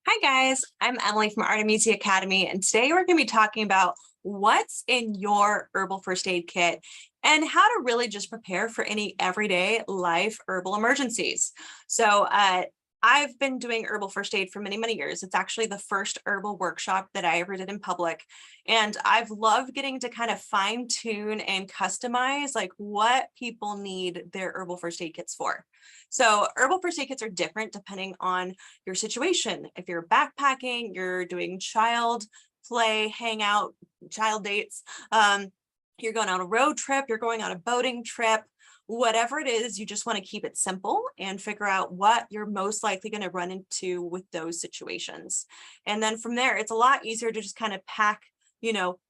Hi guys, I'm Emily from Artemisia Academy, and today we're going to be talking about what's in your herbal first aid kit and how to really just prepare for any everyday life herbal emergencies. I've been doing herbal first aid for many years. It's actually the first herbal workshop that I ever did in public. And I've loved getting to kind of fine tune and customize like what people need their herbal first aid kits for. So herbal first aid kits are different depending on your situation. If you're backpacking, you're doing child play, hangout, child dates, you're going on a road trip, you're going on a boating trip, whatever it is, you just want to keep it simple and figure out what you're most likely going to run into with those situations. And then from there, it's a lot easier to just kind of pack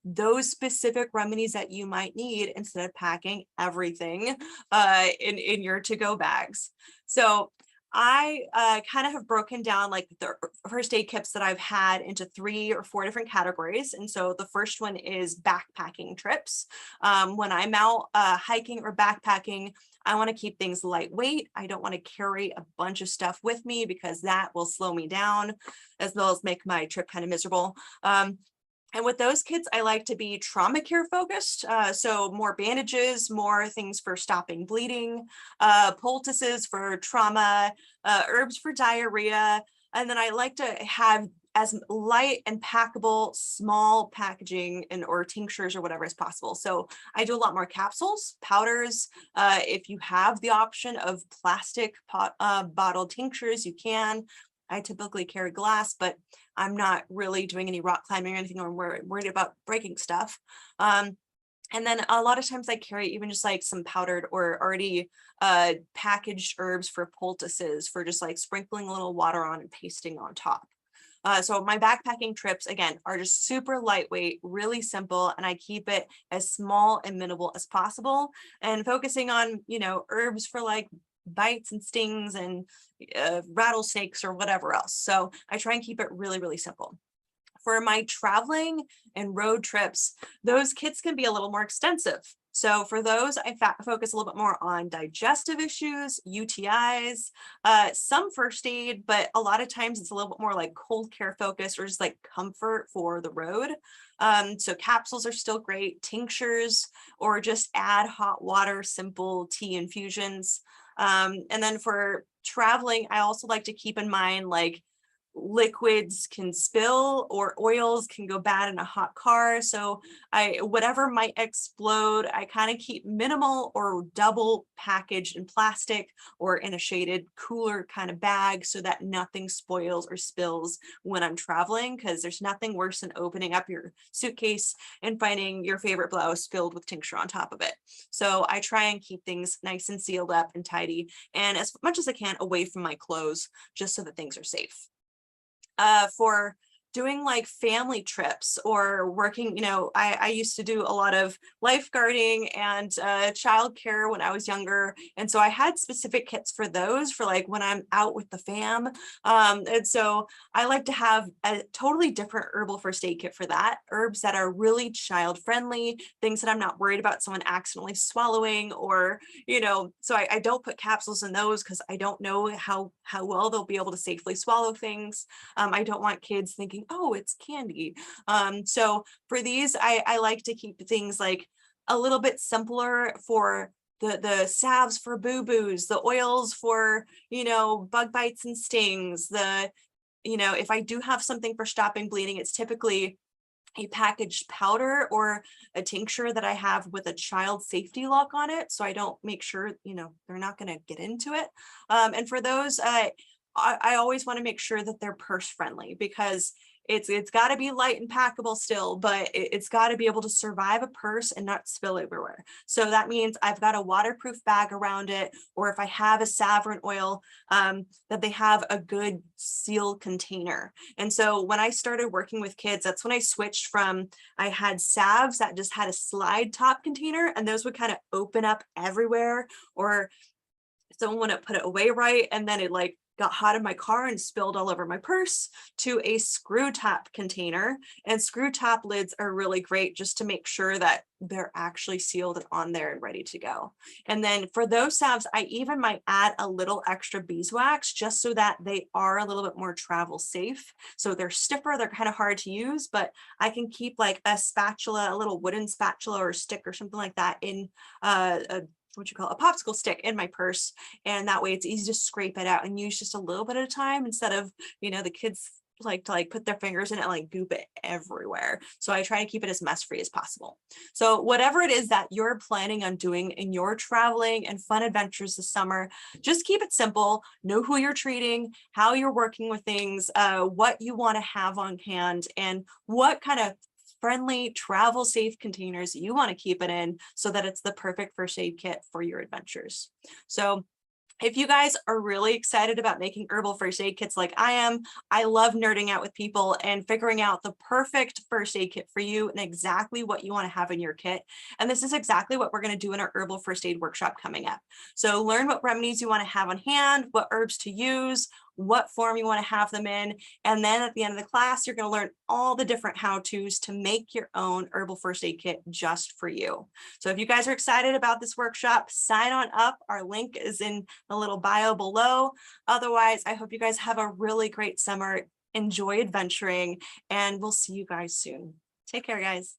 those specific remedies that you might need instead of packing everything in your to-go bags. So I kind of have broken down like the first aid kits that I've had into 3 or 4 different categories. And so the first one is backpacking trips. When I'm out hiking or backpacking, I want to keep things lightweight. I don't want to carry a bunch of stuff with me because that will slow me down as well as make my trip kind of miserable. And with those kits, I like to be trauma care focused. So more bandages, more things for stopping bleeding, poultices for trauma, herbs for diarrhea. And then I like to have as light and packable, small packaging or tinctures or whatever as possible. So I do a lot more capsules, powders. If you have the option of plastic bottled tinctures, you can. I typically carry glass, but I'm not really doing any rock climbing or anything, or worried about breaking stuff. And then a lot of times I carry even just like some powdered or already packaged herbs for poultices for just like sprinkling a little water on and pasting on top. So my backpacking trips, again, are just super lightweight, really simple, and I keep it as small and minimal as possible and focusing on, herbs for like bites and stings and rattlesnakes or whatever else. So I try and keep it really simple. For my traveling and road trips, those kits can be a little more extensive. So for those, I focus a little bit more on digestive issues, UTIs, some first aid, but a lot of times it's a little bit more like cold care focused or just like comfort for the road. So capsules are still great, tinctures, or just add hot water, simple tea infusions. And then for traveling, I also like to keep in mind like liquids can spill or oils can go bad in a hot car. So whatever might explode, I kind of keep minimal or double packaged in plastic or in a shaded cooler kind of bag so that nothing spoils or spills when I'm traveling, because there's nothing worse than opening up your suitcase and finding your favorite blouse filled with tincture on top of it. So I try and keep things nice and sealed up and tidy and as much as I can away from my clothes just so that things are safe. For doing like family trips or working, I used to do a lot of lifeguarding and childcare when I was younger. And so I had specific kits for those for like when I'm out with the fam. And so I like to have a totally different herbal first aid kit for that. Herbs that are really child friendly, things that I'm not worried about someone accidentally swallowing or, so I don't put capsules in those because I don't know how well they'll be able to safely swallow things. I don't want kids thinking, oh, it's candy. So for these, I like to keep things like a little bit simpler for the salves for boo-boos, the oils for, bug bites and stings, if I do have something for stopping bleeding, it's typically a packaged powder or a tincture that I have with a child safety lock on it. So I don't make sure, they're not going to get into it. And for those, I always want to make sure that they're purse friendly because it's got to be light and packable still, but it's got to be able to survive a purse and not spill everywhere. So that means I've got a waterproof bag around it, or if I have a saffron oil, that they have a good sealed container. And so when I started working with kids, that's when I switched from, I had salves that just had a slide top container and those would kind of open up everywhere, or someone wouldn't put it away right and then it like got hot in my car and spilled all over my purse, to a screw top container. And screw top lids are really great just to make sure that they're actually sealed and on there and ready to go. And then for those salves, I even might add a little extra beeswax just so that they are a little bit more travel safe. So they're stiffer, they're kind of hard to use, but I can keep like a spatula, a little wooden spatula or stick or something like that in a what you call a popsicle stick in my purse. And that way it's easy to scrape it out and use just a little bit at a time instead of, the kids like to put their fingers in it and goop it everywhere. So I try to keep it as mess free as possible. So whatever it is that you're planning on doing in your traveling and fun adventures this summer, just keep it simple. Know who you're treating, how you're working with things, what you want to have on hand, and what kind of friendly travel safe containers you want to keep it in so that it's the perfect first aid kit for your adventures. So if you guys are really excited about making herbal first aid kits like I am, I love nerding out with people and figuring out the perfect first aid kit for you and exactly what you want to have in your kit. And this is exactly what we're going to do in our herbal first aid workshop coming up. So learn what remedies you want to have on hand, what herbs to use, what form you want to have them in. And then at the end of the class, you're going to learn all the different how-tos to make your own herbal first aid kit just for you. So if you guys are excited about this workshop, sign on up. Our link is in the little bio below. Otherwise, I hope you guys have a really great summer. Enjoy adventuring, and we'll see you guys soon. Take care, guys.